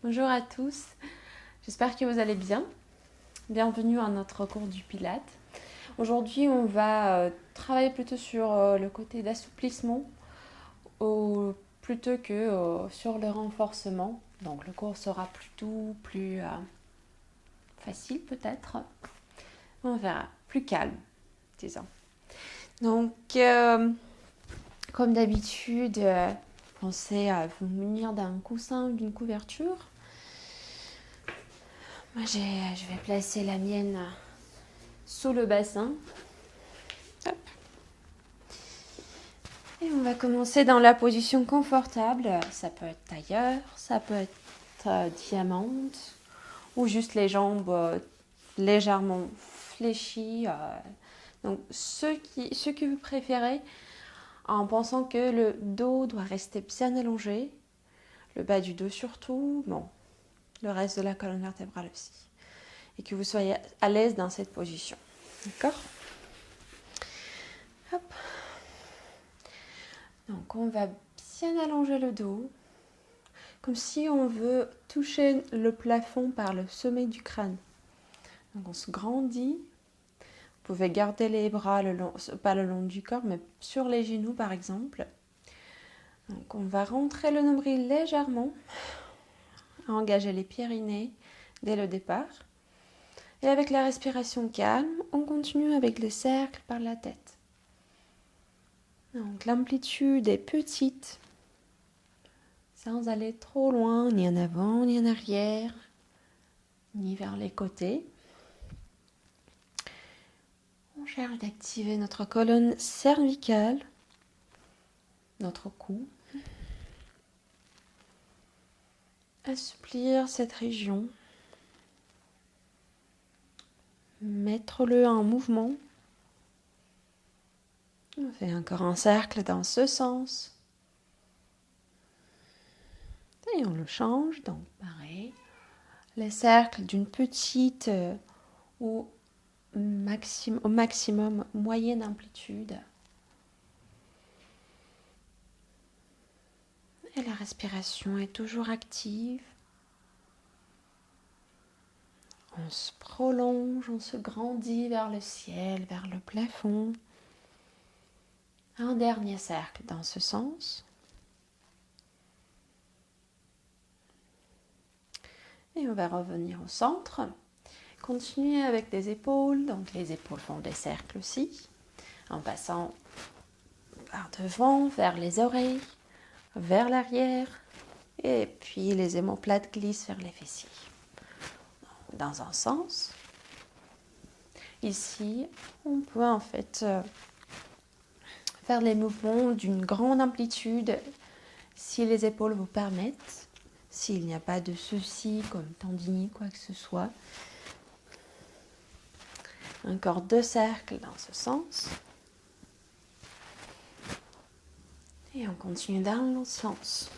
Bonjour à tous, j'espère que vous allez bien. Bienvenue à notre cours du Pilates. Aujourd'hui, on va travailler plutôt sur le côté d'assouplissement plutôt que sur le renforcement. Donc le cours sera plutôt plus facile peut-être. On verra, plus calme, disons. Donc, comme d'habitude, pensez à vous munir d'un coussin ou d'une couverture. Moi, je vais placer la mienne sous le bassin. Hop. Et on va commencer dans la position confortable. Ça peut être tailleur, ça peut être diamante ou juste les jambes légèrement fléchies. Donc, ce que vous préférez en pensant que le dos doit rester bien allongé, le bas du dos surtout, bon, le reste de la colonne vertébrale aussi. Et que vous soyez à l'aise dans cette position. D'accord ? Hop. Donc on va bien allonger le dos, comme si on veut toucher le plafond par le sommet du crâne. Donc on se grandit. Vous pouvez garder les bras pas le long du corps, mais sur les genoux par exemple. Donc on va rentrer le nombril légèrement, engager les pyrénées dès le départ. Et avec la respiration calme, on continue avec les cercles par la tête. Donc l'amplitude est petite, sans aller trop loin, ni en avant, ni en arrière, ni vers les côtés. On cherche d'activer notre colonne cervicale, notre cou. Assouplir cette région. Mettre-le en mouvement. On fait encore un cercle dans ce sens. Et on le change, donc pareil. Les cercles d'une petite ou au maximum moyenne amplitude. Et la respiration est toujours active. On se prolonge, on se grandit vers le ciel, vers le plafond. Un dernier cercle dans ce sens. Et on va revenir au centre. Continuer avec les épaules. Donc les épaules font des cercles aussi. En passant par devant, vers les oreilles, vers l'arrière. Et puis les omoplates glissent vers les fessiers. Dans un sens. Ici, on peut en fait faire les mouvements d'une grande amplitude si les épaules vous permettent. S'il n'y a pas de soucis comme tendinite, quoi que ce soit. Encore 2 cercles dans ce sens. Et on continue dans l'autre sens.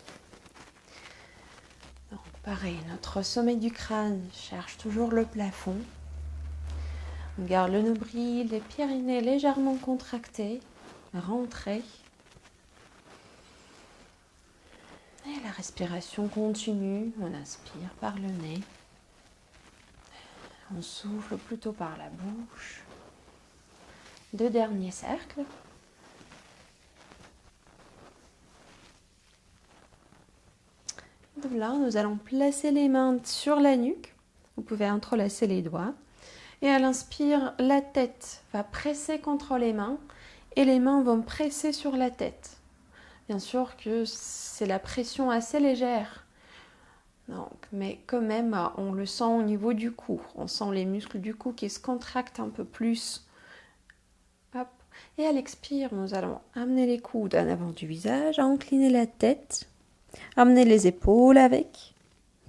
Donc pareil, notre sommet du crâne cherche toujours le plafond. On garde le nombril, les pyrénées légèrement contractés. Rentrez. Et la respiration continue. On inspire par le nez. On souffle plutôt par la bouche. 2 derniers cercles. De là, nous allons placer les mains sur la nuque. Vous pouvez entrelacer les doigts. Et à l'inspire, la tête va presser contre les mains et les mains vont presser sur la tête. Bien sûr que c'est la pression assez légère. Donc, mais quand même, on le sent au niveau du cou. On sent les muscles du cou qui se contractent un peu plus. Hop. Et à l'expire, nous allons amener les coudes en avant du visage, incliner la tête, amener les épaules avec.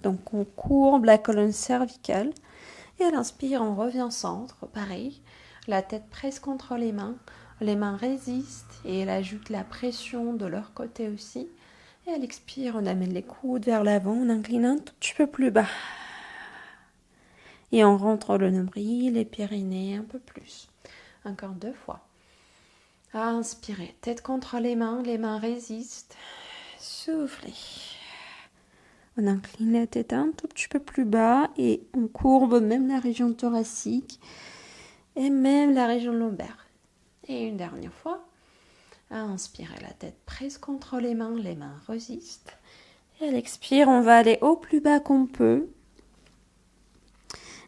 Donc on courbe la colonne cervicale. Et à l'inspire, on revient au centre, pareil. La tête presse contre les mains résistent et elle ajoute la pression de leur côté aussi. Et à l'expire, on amène les coudes vers l'avant, on incline un tout petit peu plus bas. Et on rentre le nombril, les pyrénées un peu plus. Encore 2 fois. Inspirez, tête contre les mains résistent. Soufflez. On incline la tête un tout petit peu plus bas et on courbe même la région thoracique et même la région lombaire. Et une dernière fois, inspirez, la tête presse contre les mains résistent. Et à l'expire, on va aller au plus bas qu'on peut.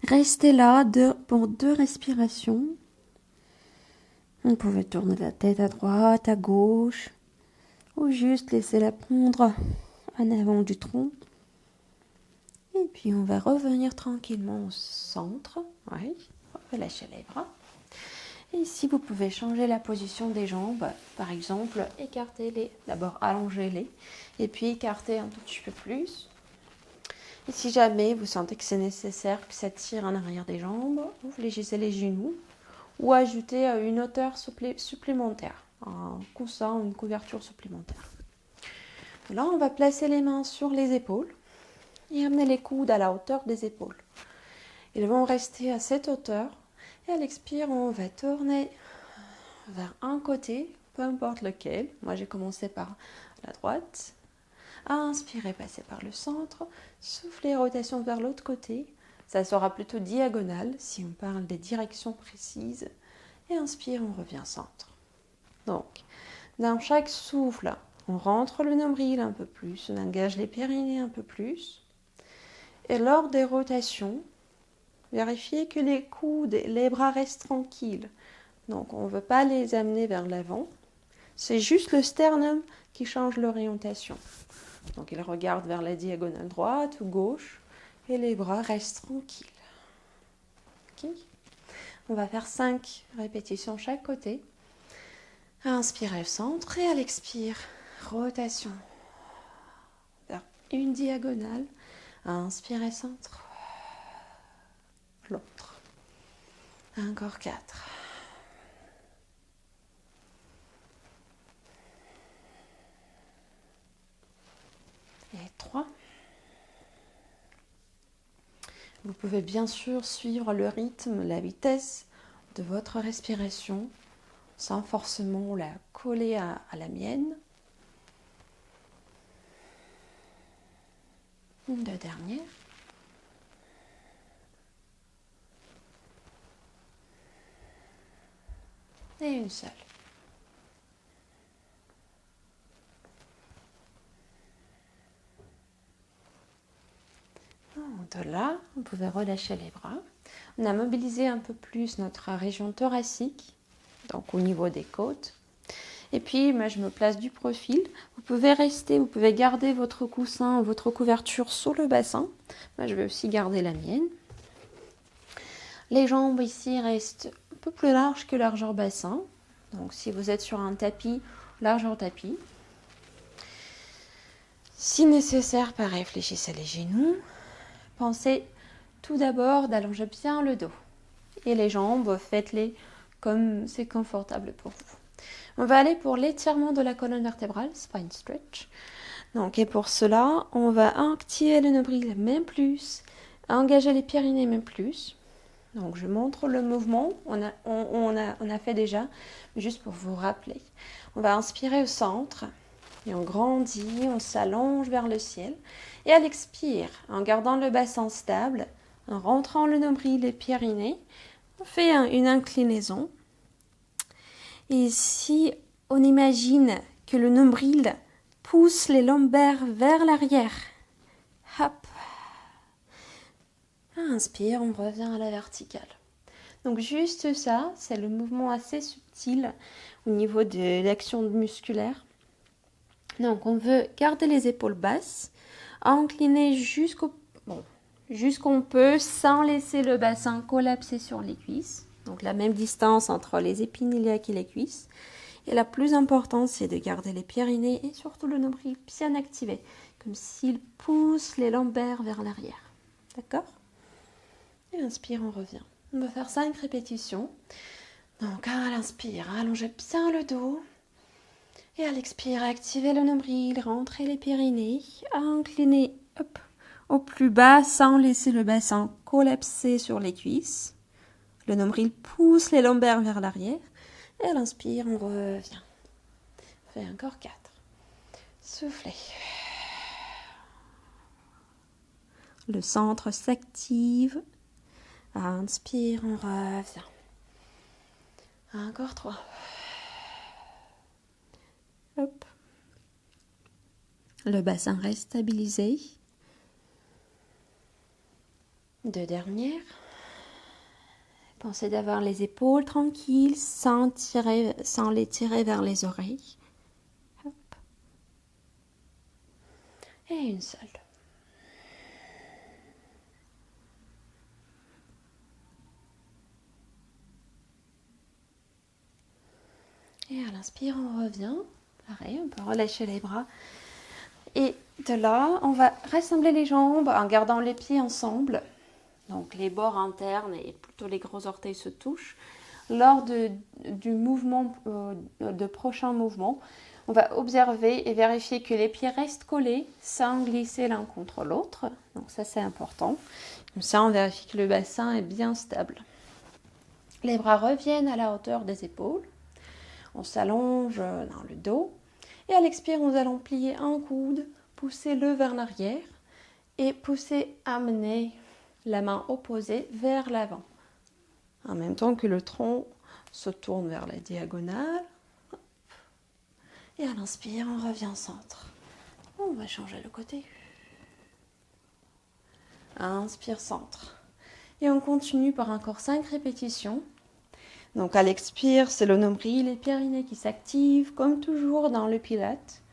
Restez là pour 2 respirations. Vous pouvez tourner la tête à droite, à gauche, ou juste laisser-la prendre en avant du tronc. Et puis on va revenir tranquillement au centre. Oui, relâchez les bras. Et ici, vous pouvez changer la position des jambes. Par exemple, écartez-les. D'abord, allongez-les. Et puis, écartez un tout petit peu plus. Et si jamais vous sentez que c'est nécessaire, que ça tire en arrière des jambes, vous fléchissez les genoux. Ou ajoutez une hauteur supplémentaire. Un coussin ou une couverture supplémentaire. Là, on va placer les mains sur les épaules. Et amener les coudes à la hauteur des épaules. Ils vont rester à cette hauteur. Et à l'expire, on va tourner vers un côté, peu importe lequel. Moi, j'ai commencé par la droite. Inspirez, passez par le centre. Soufflez, rotation vers l'autre côté. Ça sera plutôt diagonal si on parle des directions précises. Et inspire, on revient centre. Donc, dans chaque souffle, on rentre le nombril un peu plus, on engage les périnées un peu plus. Et lors des rotations, vérifiez que les coudes et les bras restent tranquilles. Donc, on ne veut pas les amener vers l'avant. C'est juste le sternum qui change l'orientation. Donc, il regarde vers la diagonale droite ou gauche et les bras restent tranquilles. Okay. On va faire 5 répétitions chaque côté. Inspirez, centre, et à l'expire, rotation vers une diagonale. Inspirez, centre. L'autre. Encore 4. Et 3. Vous pouvez bien sûr suivre le rythme, la vitesse de votre respiration sans forcément la coller à la mienne. Une 2 dernières. Et une seule. De là, vous pouvez relâcher les bras. On a mobilisé un peu plus notre région thoracique, donc au niveau des côtes. Et puis, moi, je me place du profil. Vous pouvez rester, vous pouvez garder votre coussin, votre couverture sous le bassin. Moi, je vais aussi garder la mienne. Les jambes ici restent un peu plus larges que largeur bassin. Donc, si vous êtes sur un tapis, largeur tapis. Si nécessaire, pareil, fléchissez les genoux. Pensez tout d'abord d'allonger bien le dos. Et les jambes, faites-les comme c'est confortable pour vous. On va aller pour l'étirement de la colonne vertébrale, spine stretch. Donc, et pour cela, on va activer le nombril même plus, engager les périnées même plus. Donc, je montre le mouvement, on a fait déjà, juste pour vous rappeler. On va inspirer au centre, et on grandit, on s'allonge vers le ciel. Et à l'expire, en gardant le bassin stable, en rentrant le nombril et les périnées, on fait une inclinaison. Et ici, on imagine que le nombril pousse les lombaires vers l'arrière. Hop. Inspire, on revient à la verticale. Donc juste ça, c'est le mouvement assez subtil au niveau de l'action musculaire. Donc on veut garder les épaules basses, incliner jusqu'où on peut sans laisser le bassin collapser sur les cuisses. Donc la même distance entre les épines iliaques et les cuisses. Et la plus importante, c'est de garder les périnées et surtout le nombril bien activé, comme s'il pousse les lombaires vers l'arrière. D'accord ? Et inspire, on revient. On va faire 5 répétitions. Donc à l'inspire, allongez bien le dos. Et à l'expire, activez le nombril, rentrez les périnées, inclinez au plus bas sans laisser le bassin collapser sur les cuisses. Le nombril pousse les lombaires vers l'arrière. Et à l'inspire, on revient. On fait encore 4. Soufflez. 5. 4. 3. 2. 1. Le centre s'active. Inspire, on revient. Encore 3. Hop. Le bassin reste stabilisé. 2 dernières. Pensez d'avoir les épaules tranquilles sans les tirer vers les oreilles. Hop. Et une seule. Et à l'inspire, on revient. Pareil, on peut relâcher les bras. Et de là, on va rassembler les jambes en gardant les pieds ensemble. Donc les bords internes et plutôt les gros orteils se touchent. Lors du mouvement, de prochain mouvement, on va observer et vérifier que les pieds restent collés sans glisser l'un contre l'autre. Donc ça c'est important. Comme ça on vérifie que le bassin est bien stable. Les bras reviennent à la hauteur des épaules. On s'allonge dans le dos. Et à l'expire, nous allons plier un coude, pousser-le vers l'arrière et amener la main opposée vers l'avant. En même temps que le tronc se tourne vers la diagonale. Et à l'inspire, on revient au centre. On va changer le côté. Inspire, centre. Et on continue par encore 5 répétitions. Donc à l'expire, c'est le nombril et périnée qui s'activent, comme toujours dans le pilate.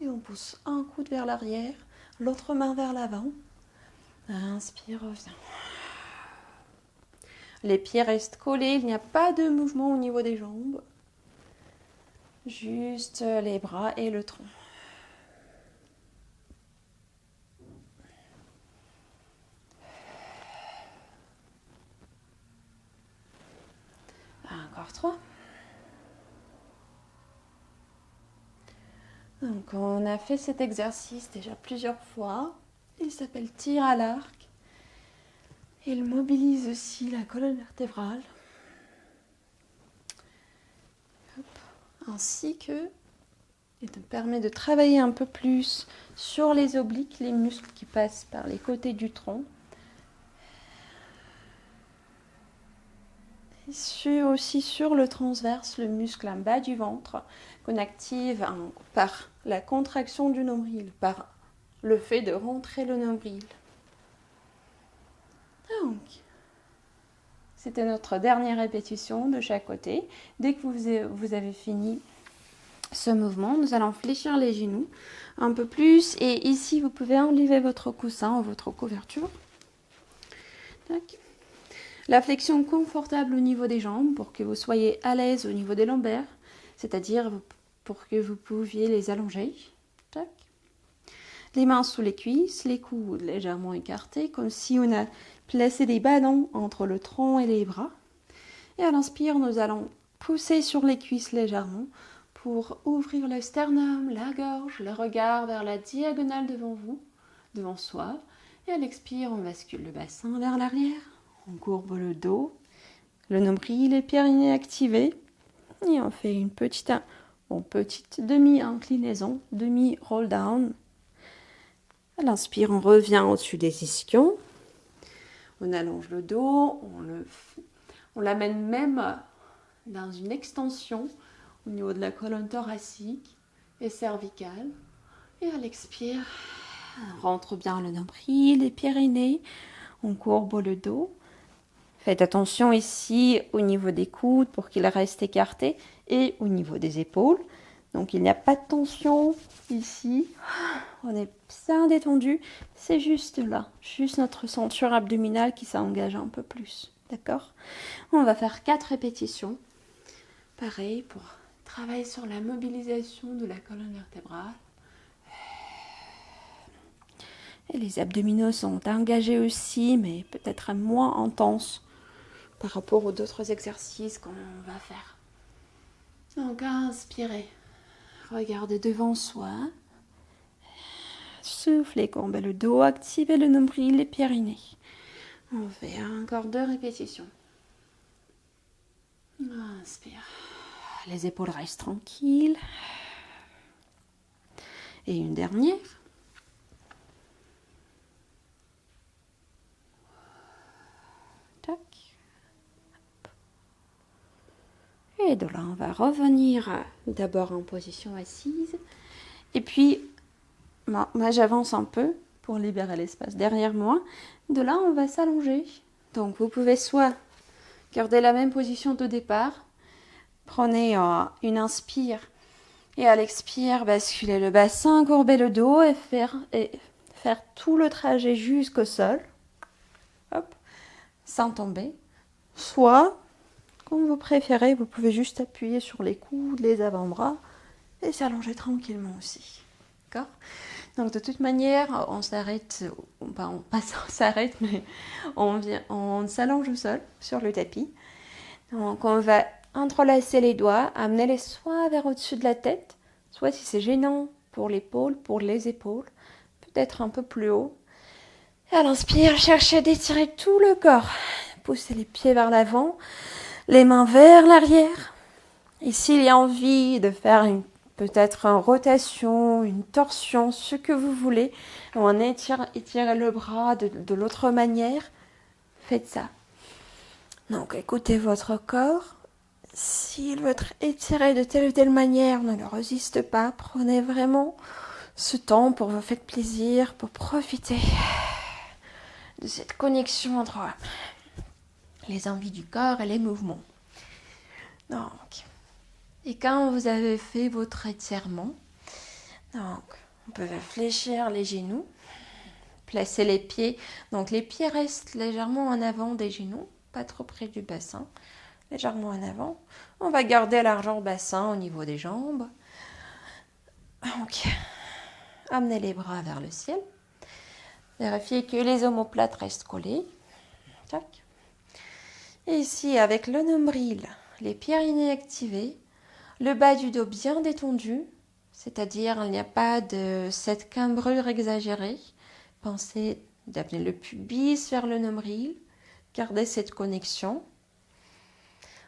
Et on pousse un coude vers l'arrière, l'autre main vers l'avant. Inspire, reviens. Les pieds restent collés, il n'y a pas de mouvement au niveau des jambes. Juste les bras et le tronc. Encore 3. Donc on a fait cet exercice déjà plusieurs fois. Il s'appelle tir à l'arc. Il mobilise aussi la colonne vertébrale. Hop. Ainsi que il te permet de travailler un peu plus sur les obliques, les muscles qui passent par les côtés du tronc. Et aussi sur le transverse, le muscle en bas du ventre, qu'on active par la contraction du nombril, par le fait de rentrer le nombril. Donc, c'était notre dernière répétition de chaque côté. Dès que vous avez fini ce mouvement, nous allons fléchir les genoux un peu plus. Et ici, vous pouvez enlever votre coussin ou votre couverture. Tac. La flexion confortable au niveau des jambes pour que vous soyez à l'aise au niveau des lombaires, c'est-à-dire pour que vous pouviez les allonger. Tac. Les mains sous les cuisses, les coudes légèrement écartés, comme si on a placé des ballons entre le tronc et les bras. Et à l'inspire, nous allons pousser sur les cuisses légèrement pour ouvrir le sternum, la gorge, le regard vers la diagonale devant vous, devant soi. Et à l'expire, on bascule le bassin vers l'arrière. On courbe le dos, le nombril et périnée activés. Et on fait une petite demi-inclinaison, demi-roll down. À l'inspire, on revient au-dessus des ischions. On allonge le dos, on l'amène même dans une extension au niveau de la colonne thoracique et cervicale. Et à l'expire, on rentre bien le nombril, les périnées. On courbe le dos. Faites attention ici au niveau des coudes pour qu'ils restent écartés et au niveau des épaules. Donc il n'y a pas de tension ici. On est bien détendu. C'est juste là, juste notre ceinture abdominale qui s'engage un peu plus. D'accord ? On va faire 4 répétitions. Pareil pour travailler sur la mobilisation de la colonne vertébrale. Et les abdominaux sont engagés aussi, mais peut-être moins intenses par rapport aux autres exercices qu'on va faire. Donc, inspirez. Regardez devant soi. Soufflez, courbez le dos, activez le nombril, les périnées. On fait encore 2 répétitions. Inspire. Les épaules restent tranquilles. Et une dernière. Et de là, on va revenir d'abord en position assise. Et puis, moi j'avance un peu pour libérer l'espace derrière moi. De là, on va s'allonger. Donc, vous pouvez soit garder la même position de départ. Prenez une inspire. Et à l'expire, basculez le bassin, courbez le dos et faire tout le trajet jusqu'au sol. Hop, sans tomber. Soit, comme vous préférez, vous pouvez juste appuyer sur les coudes, les avant-bras et s'allonger tranquillement aussi. D'accord ? Donc de toute manière, on s'arrête, pas on s'arrête, mais on s'allonge au sol, sur le tapis. Donc on va entrelacer les doigts, amener-les soit vers au-dessus de la tête, soit si c'est gênant pour l'épaule, pour les épaules, peut-être un peu plus haut. Et à l'inspire, cherchez à étirer tout le corps. Poussez les pieds vers l'avant, les mains vers l'arrière. Et s'il y a envie de faire peut-être une rotation, une torsion, ce que vous voulez, ou on étirez le bras de l'autre manière, faites ça. Donc écoutez votre corps. S'il veut être étiré de telle ou telle manière, ne le résiste pas. Prenez vraiment ce temps pour vous faire plaisir, pour profiter de cette connexion entre les envies du corps et les mouvements. Donc, et quand vous avez fait votre étirement, donc, on peut fléchir les genoux, placer les pieds. Donc, les pieds restent légèrement en avant des genoux, pas trop près du bassin, légèrement en avant. On va garder largeur bassin au niveau des jambes. Donc, amenez les bras vers le ciel. Vérifiez que les omoplates restent collés. Tac. Et ici, avec le nombril, les pyrénées activés, le bas du dos bien détendu, c'est-à-dire il n'y a pas de cette cambrure exagérée. Pensez d'amener le pubis vers le nombril, gardez cette connexion.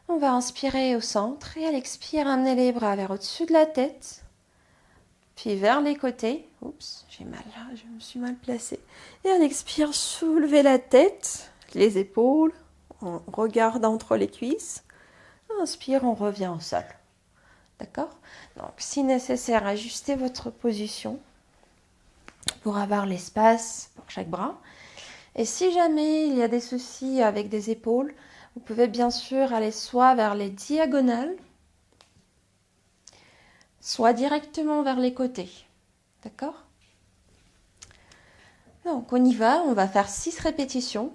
On va inspirer au centre et à l'expire, amener les bras vers au-dessus de la tête, puis vers les côtés. Oups, j'ai mal là, je me suis mal placée. Et à l'expire, soulevez la tête, les épaules, on regarde entre les cuisses. Inspire, on revient au sol. D'accord ? Donc, si nécessaire, ajustez votre position pour avoir l'espace pour chaque bras. Et si jamais il y a des soucis avec des épaules, vous pouvez bien sûr aller soit vers les diagonales, soit directement vers les côtés. D'accord ? Donc, on y va. On va faire 6 répétitions.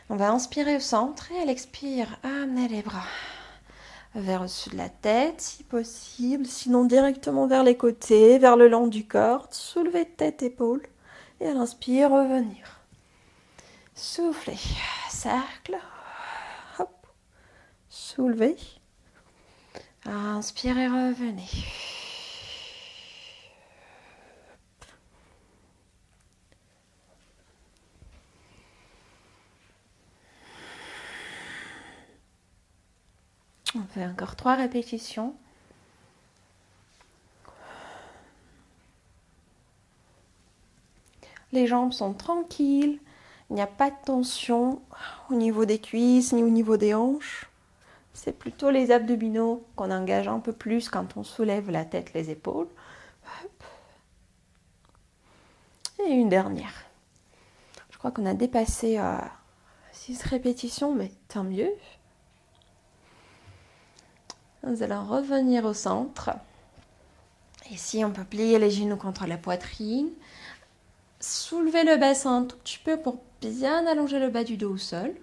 On va inspirer au centre et à l'expire, amenez les bras vers au-dessus de la tête, si possible. Sinon, directement vers les côtés, vers le long du corps. Soulevez tête, épaules. Et à l'inspire, revenir. Soufflez. Cercle. Hop. Soulevez. Inspirez, revenez. On fait encore 3 répétitions. Les jambes sont tranquilles. Il n'y a pas de tension au niveau des cuisses ni au niveau des hanches. C'est plutôt les abdominaux qu'on engage un peu plus quand on soulève la tête, les épaules. Hop. Et une dernière. Je crois qu'on a dépassé 6 répétitions, mais tant mieux. Nous allons revenir au centre. Ici, on peut plier les genoux contre la poitrine. Soulevez le bassin un tout petit peu pour bien allonger le bas du dos au sol.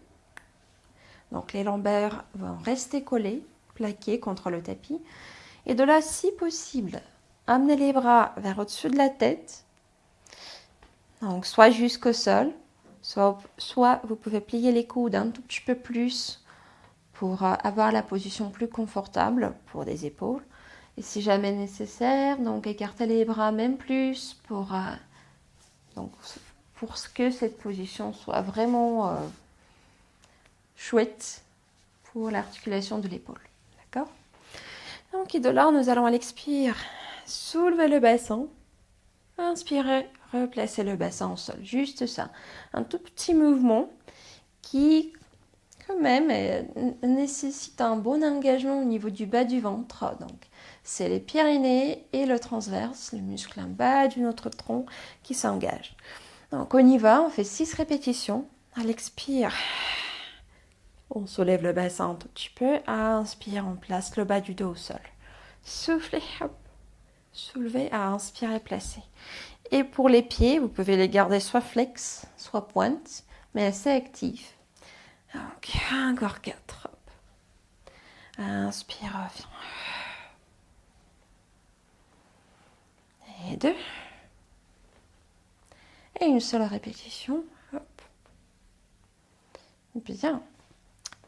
Donc les lombaires vont rester collés, plaqués contre le tapis. Et de là, si possible, amenez les bras vers au-dessus de la tête. Donc soit jusqu'au sol, soit vous pouvez plier les coudes un tout petit peu plus pour avoir la position plus confortable pour les épaules. Et si jamais nécessaire, donc écartez les bras même plus pour que cette position soit vraiment chouette pour l'articulation de l'épaule. D'accord ? Donc, et de là, nous allons à l'expire soulever le bassin. Inspirez, replacez le bassin au sol. Juste ça. Un tout petit mouvement qui quand même, nécessite un bon engagement au niveau du bas du ventre. Donc, c'est les pyrénées et le transverse, le muscle en bas de notre tronc qui s'engage. Donc, on y va, on fait 6 répétitions. À l'expire, on soulève le bassin un tout petit peu. À inspire, on place le bas du dos au sol. Soufflez, hop. Soulevez, à inspirer, placer. Et pour les pieds, vous pouvez les garder soit flex, soit pointe, mais assez actifs. Donc, encore 4. Hop. Inspire, reviens. Et 2. Et une seule répétition. Hop. Bien.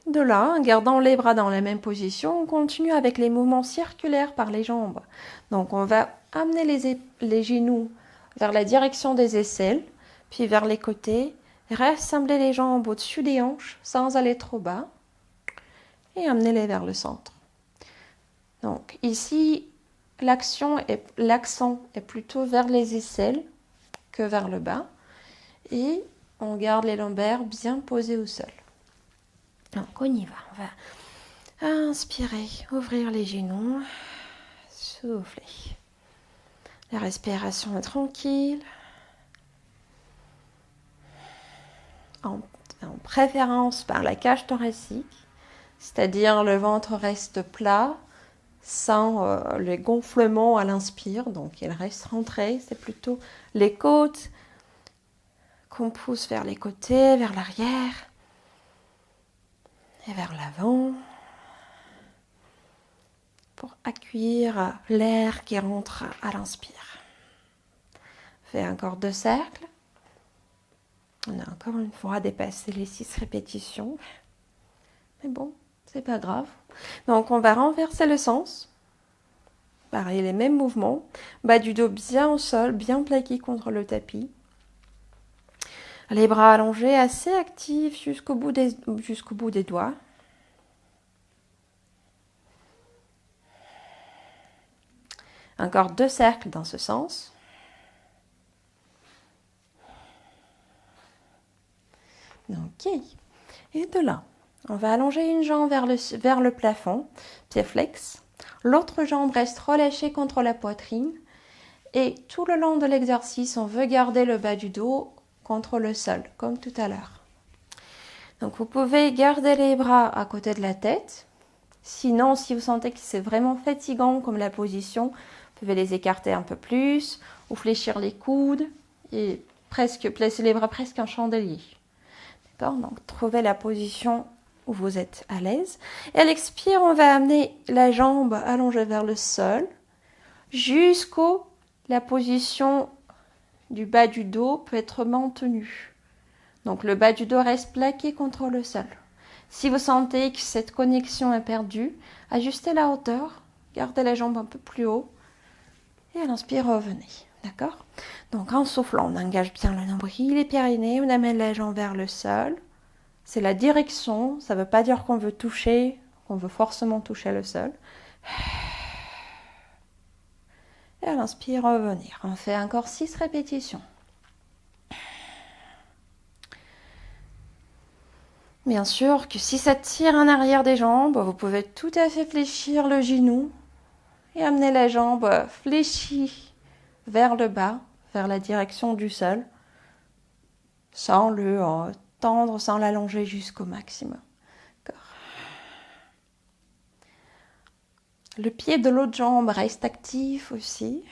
De là, en gardant les bras dans la même position, on continue avec les mouvements circulaires par les jambes. Donc, on va amener les genoux vers la direction des aisselles, puis vers les côtés. Rassembler les jambes au-dessus des hanches sans aller trop bas. Et amenez-les vers le centre. Donc, ici, l'accent est plutôt vers les aisselles que vers le bas. Et on garde les lombaires bien posés au sol. Donc, on y va. On va inspirer, ouvrir les genoux, souffler. La respiration est tranquille. En préférence par la cage thoracique, c'est-à-dire le ventre reste plat, sans les gonflements à l'inspire, donc il reste rentré. C'est plutôt les côtes qu'on pousse vers les côtés, vers l'arrière et vers l'avant pour accueillir l'air qui rentre à l'inspire. Fais encore 2 cercles. On a encore une fois dépassé les 6 répétitions. Mais bon, c'est pas grave. Donc on va renverser le sens. Pareil, les mêmes mouvements. Bas du dos bien au sol, bien plaqué contre le tapis. Les bras allongés, assez actifs jusqu'au bout des doigts. Encore 2 cercles dans ce sens. Ok. Et de là, on va allonger une jambe vers le plafond, pied flex. L'autre jambe reste relâchée contre la poitrine. Et tout le long de l'exercice, on veut garder le bas du dos contre le sol, comme tout à l'heure. Donc, vous pouvez garder les bras à côté de la tête. Sinon, si vous sentez que c'est vraiment fatigant comme la position, vous pouvez les écarter un peu plus ou fléchir les coudes et placer les bras presque en chandelier. D'accord ? Donc, trouvez la position où vous êtes à l'aise. Et à l'expire, on va amener la jambe allongée vers le sol jusqu'au la position du bas du dos peut être maintenue. Donc le bas du dos reste plaqué contre le sol. Si vous sentez que cette connexion est perdue, ajustez la hauteur, gardez la jambe un peu plus haut et à l'inspire, revenez. D'accord ? Donc en soufflant, on engage bien le nombril, les pyrénées, on amène la jambe vers le sol. C'est la direction, ça ne veut pas dire qu'on veut toucher, qu'on veut forcément toucher le sol. Et à l'inspire, revenir. On fait encore 6 répétitions. Bien sûr que si ça tire en arrière des jambes, vous pouvez tout à fait fléchir le genou et amener la jambe fléchie vers le bas, vers la direction du sol, sans le tendre, sans l'allonger jusqu'au maximum. D'accord. Le pied de l'autre jambe reste actif aussi.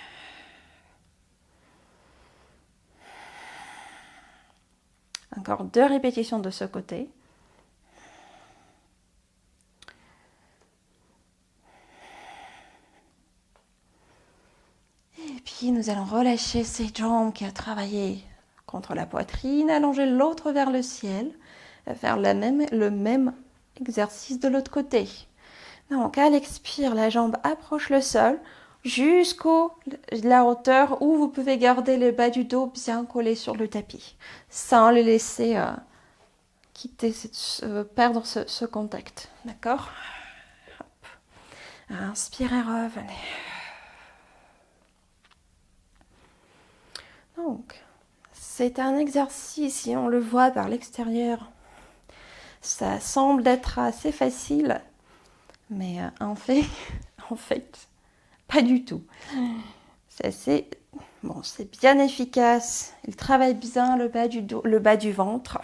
Encore 2 répétitions de ce côté. Et puis nous allons relâcher cette jambe qui a travaillé contre la poitrine, allonger l'autre vers le ciel, et faire le même exercice de l'autre côté. Donc à l'expire, la jambe approche le sol jusqu'à la hauteur où vous pouvez garder le bas du dos bien collé sur le tapis, sans le laisser perdre ce contact. D'accord ? Hop. Inspirez, revenez. Donc, c'est un exercice, si on le voit par l'extérieur, Ça semble être assez facile, mais en fait, pas du tout. C'est assez... Bon, c'est bien efficace. Il travaille bien le bas du dos, le bas du ventre.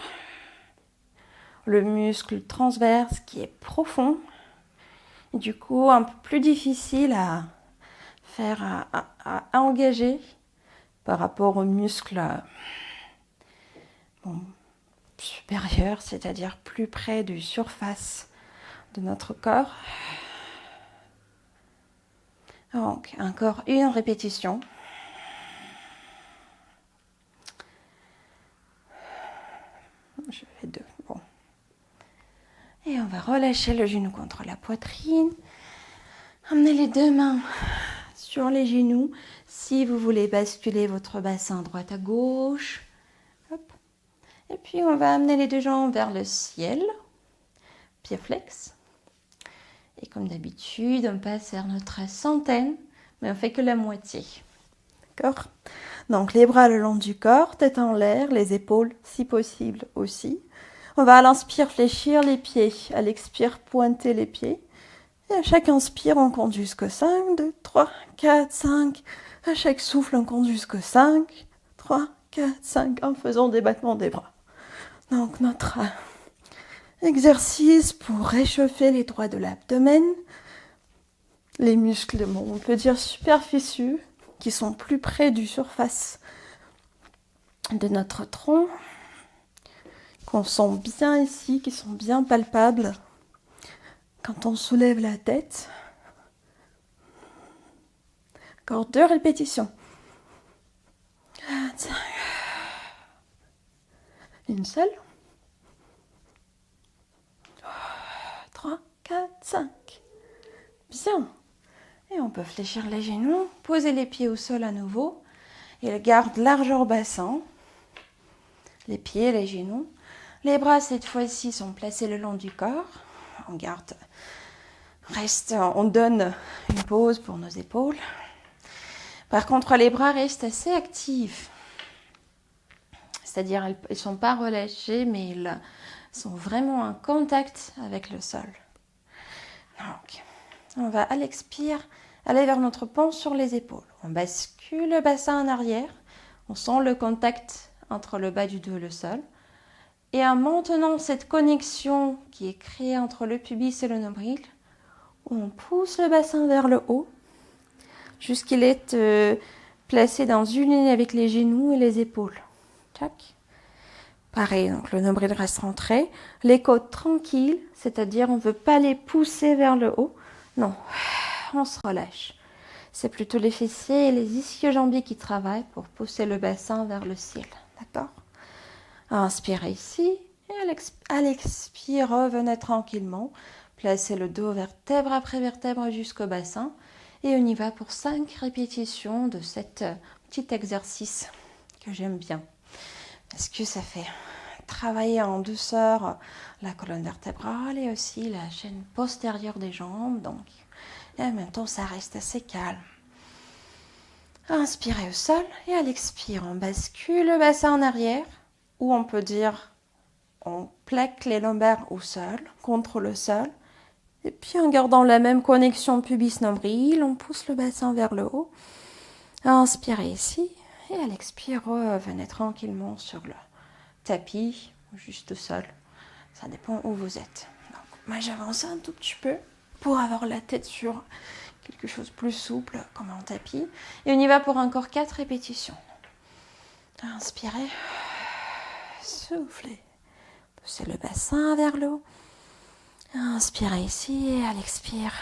Le muscle transverse qui est profond. Et du coup, un peu plus difficile à faire, à engager par rapport aux muscles supérieurs, c'est-à-dire plus près de surface de notre corps. Donc, encore une répétition. Je fais 2. Bon. Et on va relâcher le genou contre la poitrine. Amenez les 2 mains sur les genoux. Si vous voulez basculer votre bassin droite à gauche. Hop. Et puis, on va amener les 2 jambes vers le ciel. Pied flex. Et comme d'habitude, on passe vers notre centaine, mais on fait que la moitié. D'accord? Donc, les bras le long du corps, tête en l'air, les épaules, si possible aussi. On va à l'inspire fléchir les pieds, à l'expire pointer les pieds. Et à chaque inspire, on compte jusqu'au 5, 2, 3, 4, 5. À chaque souffle, on compte jusqu'au 5, 3, 4, 5, en faisant des battements des bras. Donc, notre exercice pour réchauffer les droits de l'abdomen, les muscles, on peut dire superficieux, qui sont plus près du surface de notre tronc, qu'on sent bien ici, qui sont bien palpables quand on soulève la tête. Encore 2 répétitions. 4, 5. Une seule. 3, 4, 5. Bien. Et on peut fléchir les genoux, poser les pieds au sol à nouveau. Et garde largeur bassin. Les pieds, les genoux. Les bras, cette fois-ci, sont placés le long du corps. On garde, on donne une pause pour nos épaules. Par contre, les bras restent assez actifs. C'est-à-dire, ils ne sont pas relâchés, mais ils sont vraiment en contact avec le sol. Donc, on va à l'expire aller vers notre pont sur les épaules. On bascule le bassin en arrière. On sent le contact entre le bas du dos et le sol. Et en maintenant cette connexion qui est créée entre le pubis et le nombril, on pousse le bassin vers le haut jusqu'il est placé dans une ligne avec les genoux et les épaules. Tac. Pareil, donc le nombril reste rentré. Les côtes tranquilles, c'est-à-dire on ne veut pas les pousser vers le haut. Non, on se relâche. C'est plutôt les fessiers et les ischio-jambiers qui travaillent pour pousser le bassin vers le ciel. D'accord? Inspirez ici et à l'expire, revenez tranquillement. Placez le dos vertèbre après vertèbre jusqu'au bassin. Et on y va pour 5 répétitions de cet petit exercice que j'aime bien. Parce que ça fait travailler en douceur la colonne vertébrale et aussi la chaîne postérieure des jambes. Donc, et en même temps, ça reste assez calme. Inspirez au sol et à l'expire, on bascule le bassin en arrière. Ou on peut dire, on plaque les lombaires au sol, contre le sol. Et puis en gardant la même connexion pubis-nombril, on pousse le bassin vers le haut. Inspirez ici. Et à l'expire, revenez tranquillement sur le tapis, ou juste au sol. Ça dépend où vous êtes. Donc, moi, j'avance un tout petit peu pour avoir la tête sur quelque chose de plus souple, comme un tapis. Et on y va pour encore 4 répétitions. Inspirez. Soufflez. Poussez le bassin vers le haut. Inspirez ici et à l'expire,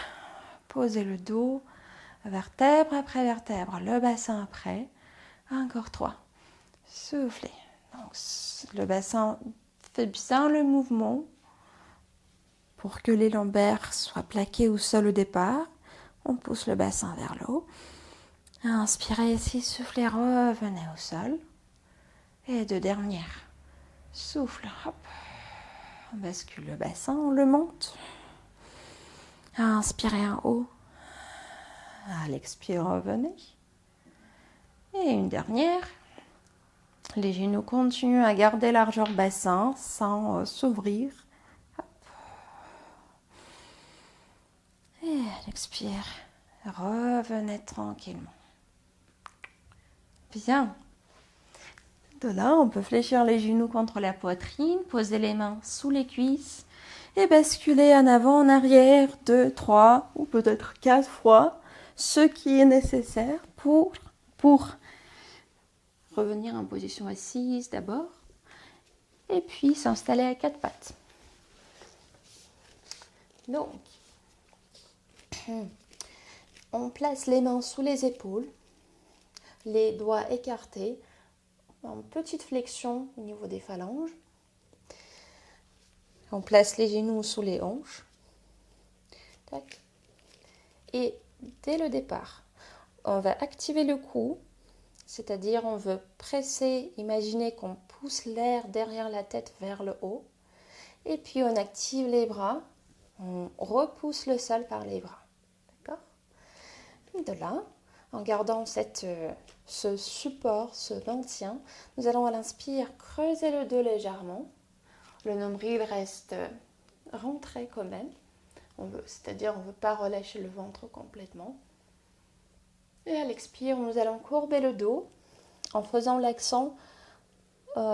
posez le dos, vertèbre après vertèbre, le bassin après. Encore 3. Soufflez. Donc, le bassin fait bien le mouvement pour que les lombaires soient plaqués au sol au départ. On pousse le bassin vers le haut. Inspirez ici, soufflez, revenez au sol. Et 2 dernières. Souffle, hop. On bascule le bassin, on le monte. Inspirez en haut. À l'expire, revenez. Et une dernière. Les genoux continuent à garder largeur bassin sans s'ouvrir. expire. Revenez tranquillement. Bien. De là, on peut fléchir les genoux contre la poitrine, poser les mains sous les cuisses et basculer en avant, en arrière, 2, 3 ou peut-être 4 fois, ce qui est nécessaire pour revenir en position assise d'abord et puis s'installer à 4 pattes. Donc, on place les mains sous les épaules, les doigts écartés, en petite flexion au niveau des phalanges. On place les genoux sous les hanches. Tac. Et dès le départ, on va activer le cou, c'est-à-dire on veut presser, imaginer qu'on pousse l'air derrière la tête vers le haut. Et puis on active les bras, on repousse le sol par les bras. D'accord ? De là, en gardant ce support, ce maintien, nous allons à l'inspire creuser le dos légèrement. Le nombril reste rentré quand même. C'est-à-dire on ne veut pas relâcher le ventre complètement. Et à l'expire, nous allons courber le dos en faisant l'accent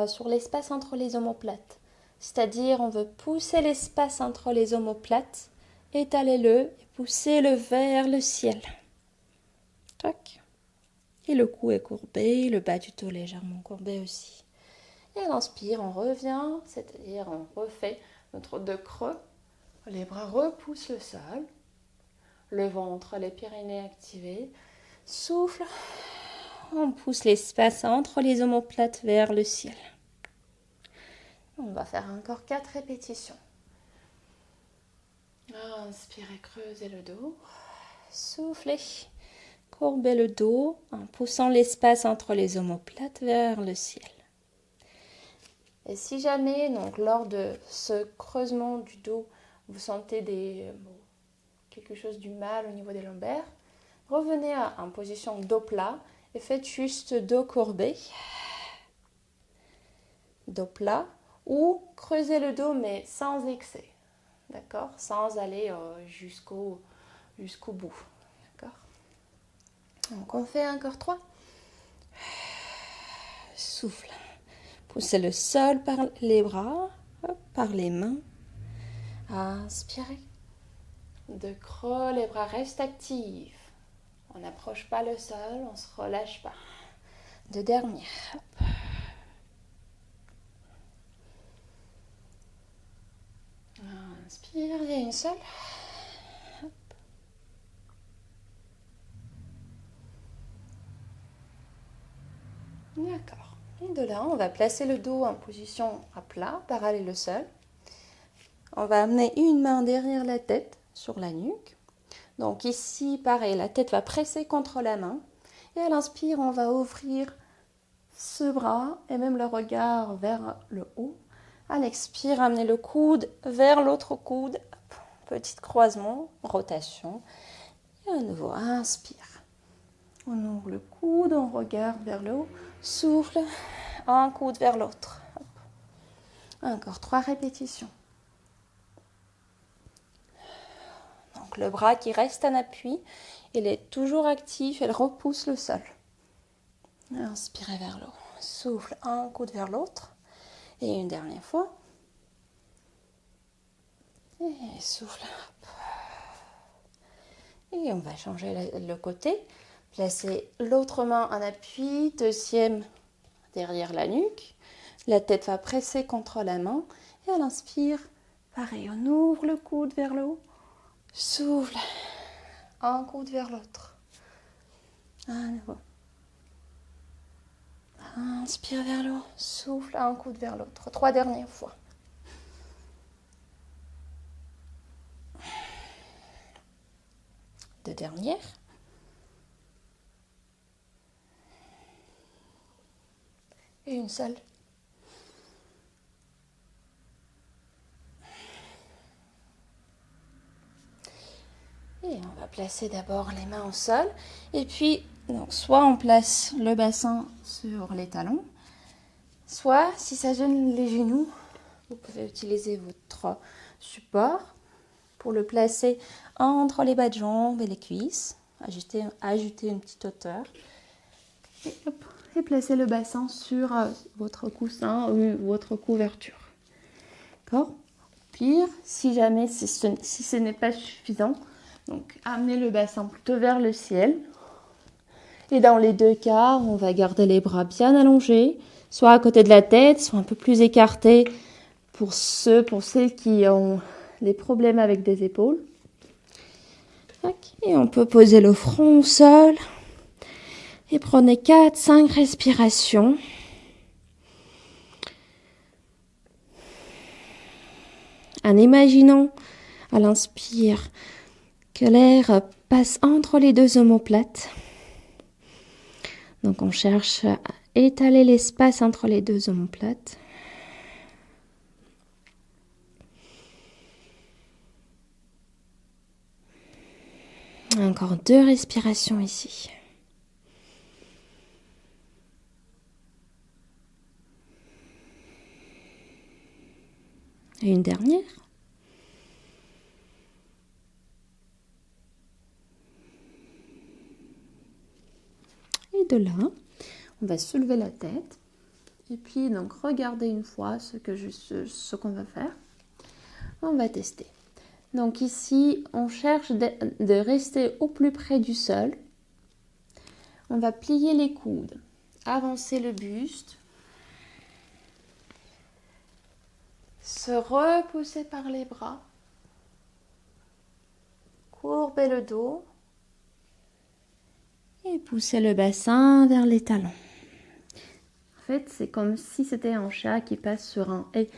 sur l'espace entre les omoplates. C'est-à-dire on veut pousser l'espace entre les omoplates, étaler-le et pousser-le vers le ciel. Tac. Et le cou est courbé, le bas du dos légèrement courbé aussi. Et à l'inspire, on revient, c'est-à-dire on refait notre dos creux. Les bras repoussent le sol. Le ventre, les pyrénées activés. Souffle. On pousse l'espace entre les omoplates vers le ciel. On va faire encore 4 répétitions. Inspirez, creusez le dos. Soufflez. Courbez le dos en poussant l'espace entre les omoplates vers le ciel. Et si jamais, donc, lors de ce creusement du dos, vous sentez quelque chose du mal au niveau des lombaires, revenez en position dos plat et faites juste dos courbé. Dos plat ou creusez le dos mais sans excès. D'accord ? Sans aller jusqu'au bout. D'accord ? Donc on fait encore 3. Souffle. Poussez le sol par les bras, par les mains. Inspirez. De creux, les bras restent actifs. On n'approche pas le sol, on ne se relâche pas. De dernière. Inspire, et une seule. D'accord. Et de là, on va placer le dos en position à plat, parallèle au sol. On va amener une main derrière la tête, sur la nuque. Donc ici, pareil, la tête va presser contre la main. Et à l'inspire, on va ouvrir ce bras et même le regard vers le haut. À l'expire, amener le coude vers l'autre coude. Petit croisement, rotation. Et à nouveau, inspire. On ouvre le coude, on regarde vers le haut. Souffle, un coude vers l'autre. Encore 3 répétitions. Donc le bras qui reste en appui, il est toujours actif, il repousse le sol. Inspirez vers le haut. Souffle, un coude vers l'autre. Et une dernière fois. Et souffle. Et on va changer le côté. Placer l'autre main en appui, deuxième derrière la nuque. La tête va presser contre la main. Et à l'inspire, pareil, on ouvre le coude vers le haut. Souffle, un coude vers l'autre. À nouveau. Inspire vers le haut, souffle, un coude vers l'autre. 3 dernières fois. Deux dernières. Et une seule. Et on va placer d'abord les mains au sol. Et puis, donc, soit on place le bassin sur les talons, soit, si ça gêne les genoux, vous pouvez utiliser votre support pour le placer entre les bas de jambes et les cuisses. Ajoutez une petite hauteur. Et placez le bassin sur votre coussin ou votre couverture. D'accord? Pire, si jamais si ce n'est pas suffisant, donc amenez le bassin plutôt vers le ciel. Et dans les deux cas, on va garder les bras bien allongés, soit à côté de la tête, soit un peu plus écartés pour celles qui ont des problèmes avec des épaules. Et on peut poser le front au sol et prenez 4-5 respirations. En imaginant à l'inspire que l'air passe entre les deux omoplates. Donc on cherche à étaler l'espace entre les deux omoplates. Encore 2 respirations ici. Et une dernière. Et de là, on va soulever la tête. Et puis, donc, regardez une fois ce qu'on va faire. On va tester. Donc ici, on cherche de rester au plus près du sol. On va plier les coudes, avancer le buste, se repousser par les bras, courber le dos et pousser le bassin vers les talons. En fait, c'est comme si c'était un chat qui passe sur un haie.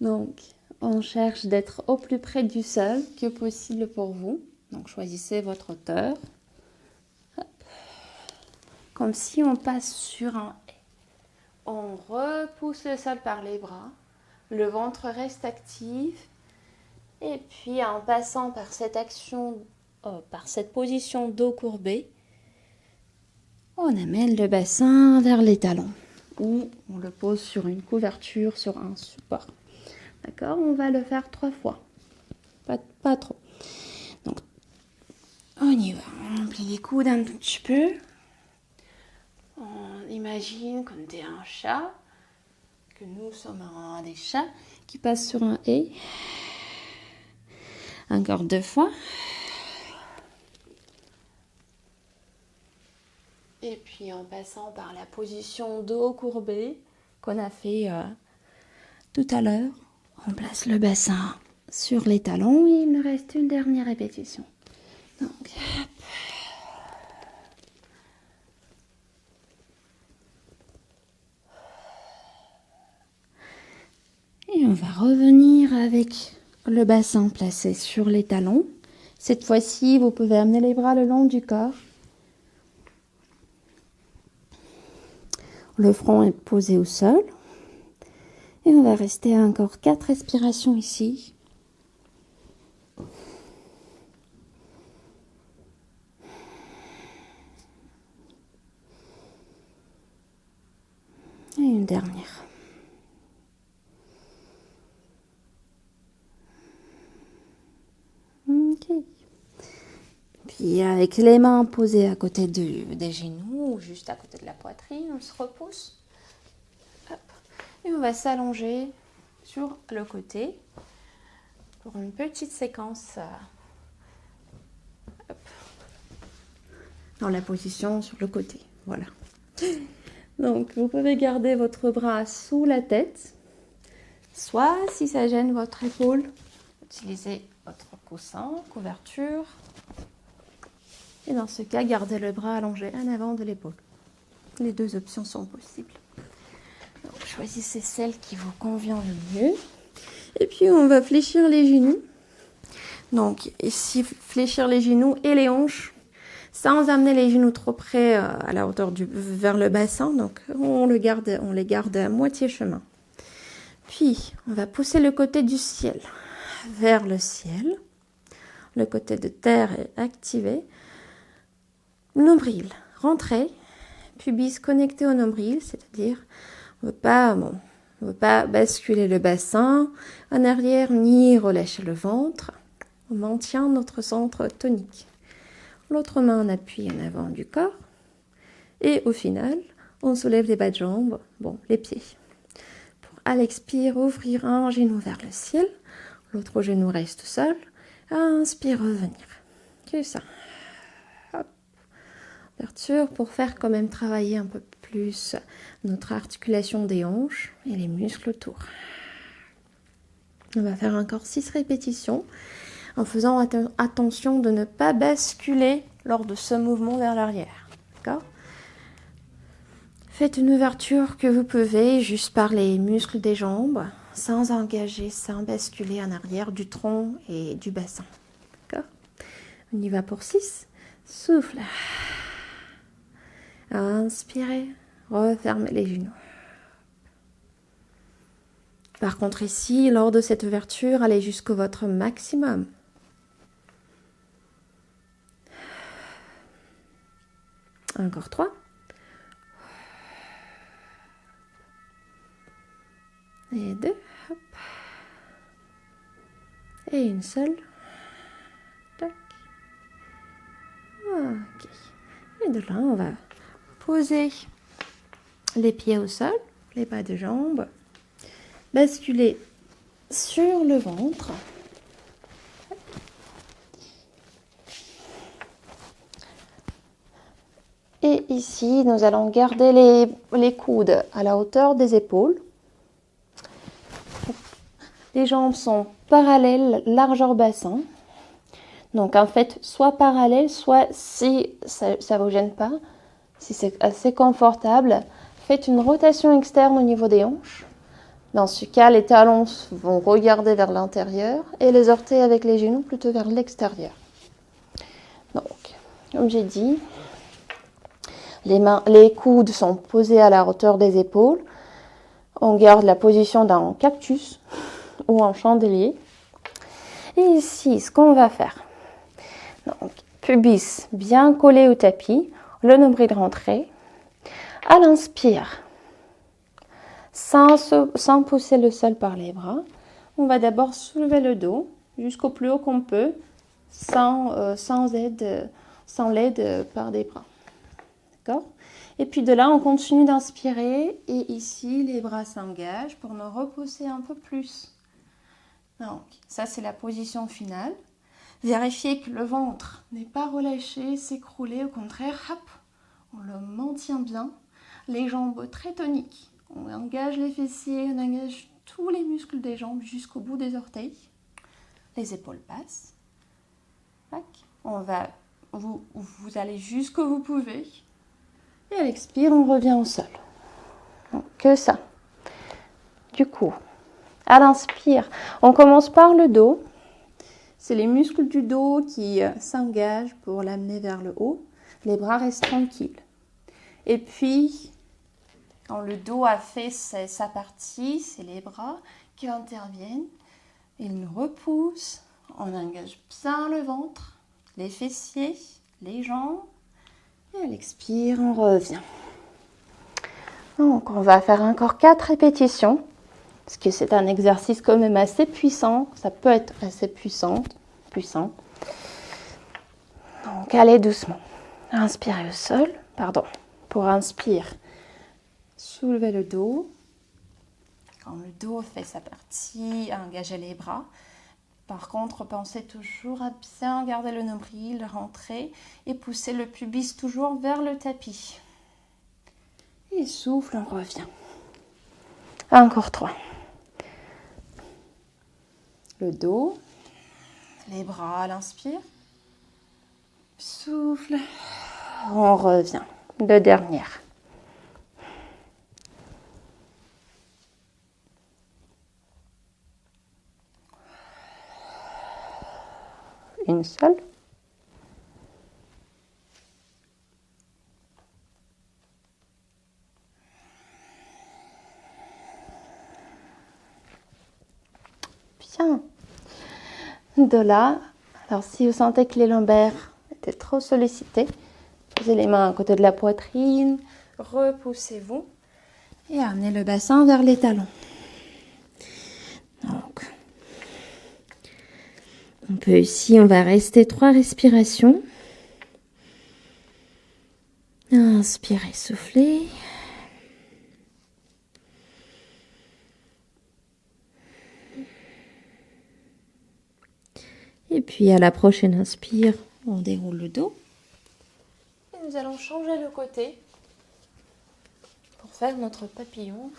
Donc, on cherche d'être au plus près du sol que possible pour vous. Donc, choisissez votre hauteur. Hop. Comme si on passe sur un haie. On repousse le sol par les bras. Le ventre reste actif. Et puis, en passant par cette par cette position dos courbé, on amène le bassin vers les talons. Ou on le pose sur une couverture, sur un support. D'accord? On va le faire 3 fois. Pas trop. Donc, on y va. On plie les coudes un tout petit peu. On imagine comme t'es un chat, que nous sommes des chats qui passent sur un haie. Encore 2 fois. Et puis en passant par la position dos courbé qu'on a fait tout à l'heure, on place le bassin sur les talons et il nous reste une dernière répétition. Donc, hop. Et on va revenir avec le bassin placé sur les talons. Cette fois-ci, vous pouvez amener les bras le long du corps. Le front est posé au sol. Et on va rester encore 4 respirations ici. Et une dernière. Ok. Puis avec les mains posées à côté des genoux ou juste à côté de la poitrine, on se repousse. Hop. Et on va s'allonger sur le côté pour une petite séquence dans la position sur le côté. Voilà. Donc, vous pouvez garder votre bras sous la tête. Soit, si ça gêne votre épaule, utilisez votre coussin, couverture. Et dans ce cas, gardez le bras allongé en avant de l'épaule. Les 2 options sont possibles. Donc, choisissez celle qui vous convient le mieux. Et puis, on va fléchir les genoux. Donc, ici, fléchir les genoux et les hanches sans amener les genoux trop près à la hauteur vers le bassin. Donc, on les garde à moitié chemin. Puis, on va pousser le côté du ciel vers le ciel. Le côté de terre est activé. Nombril, rentrez. Pubis connecté au nombril, c'est-à-dire on ne veut pas basculer le bassin en arrière ni relâcher le ventre. on maintient notre centre tonique. L'autre main, on appuie en avant du corps. Et au final, on soulève les bas de jambes, les pieds. Pour à l'expire, ouvrir un genou vers le ciel. L'autre genou reste seul. Inspire, revenir. Que ça. Hop. Ouverture pour faire quand même travailler un peu plus notre articulation des hanches et les muscles autour. On va faire encore 6 répétitions en faisant attention de ne pas basculer lors de ce mouvement vers l'arrière. D'accord ? Faites une ouverture que vous pouvez juste par les muscles des jambes, sans engager, sans basculer en arrière du tronc et du bassin. D'accord ? On y va pour 6. Souffle. Inspirez. Refermez les genoux. Par contre ici, lors de cette ouverture, allez jusqu'au votre maximum. Encore 3. Et 2. Hop. Et une seule. Tac. Ok. Et de là, on va poser les pieds au sol, les bas de jambes. Basculer sur le ventre. Et ici, nous allons garder les coudes à la hauteur des épaules. Les jambes sont parallèles, largeur bassin. Donc en fait, soit parallèles, soit si ça ne vous gêne pas, si c'est assez confortable, faites une rotation externe au niveau des hanches. Dans ce cas, les talons vont regarder vers l'intérieur et les orteils avec les genoux plutôt vers l'extérieur. Donc, comme j'ai dit, les coudes sont posés à la hauteur des épaules. On garde la position d'un cactus ou un chandelier. Et ici, ce qu'on va faire, donc, pubis bien collé au tapis, le nombril rentré. À l'inspire, sans pousser le sol par les bras, on va d'abord soulever le dos jusqu'au plus haut qu'on peut, sans l'aide par des bras. D'accord ? Et puis de là, on continue d'inspirer et ici, les bras s'engagent pour nous repousser un peu plus. Donc, ça, c'est la position finale. Vérifiez que le ventre n'est pas relâché, s'écrouler. Au contraire, hop, on le maintient bien. Les jambes très toniques. On engage les fessiers, on engage tous les muscles des jambes jusqu'au bout des orteils. Les épaules passent. Vous allez jusqu'où vous pouvez. Et à l'expire, on revient au sol. Donc, que ça. Du coup, à l'inspire, on commence par le dos. C'est les muscles du dos qui s'engagent pour l'amener vers le haut. Les bras restent tranquilles. Et puis, quand le dos a fait sa partie, c'est les bras qui interviennent. Ils nous repoussent. On engage bien le ventre, les fessiers, les jambes. Et à l'expire, on revient. Donc, on va faire encore 4 répétitions. Parce que c'est un exercice quand même assez puissant. Ça peut être assez puissant. Donc, allez doucement. Inspirez au sol. Pour inspire, soulevez le dos. Quand le dos fait sa partie, engagez les bras. Par contre, pensez toujours à bien garder le nombril, rentrer et pousser le pubis toujours vers le tapis. Et souffle, on revient. Encore 3. Le dos, les bras à l'inspire. Souffle, on revient. 2 dernières. Une seule. Bien. De là, alors si vous sentez que les lombaires étaient trop sollicités, posez les mains à côté de la poitrine, repoussez-vous et amenez le bassin vers les talons. Donc, on peut ici, on va rester 3 respirations. Inspirez, soufflez. Et puis à la prochaine inspire, on déroule le dos. Et nous allons changer le côté pour faire notre papillon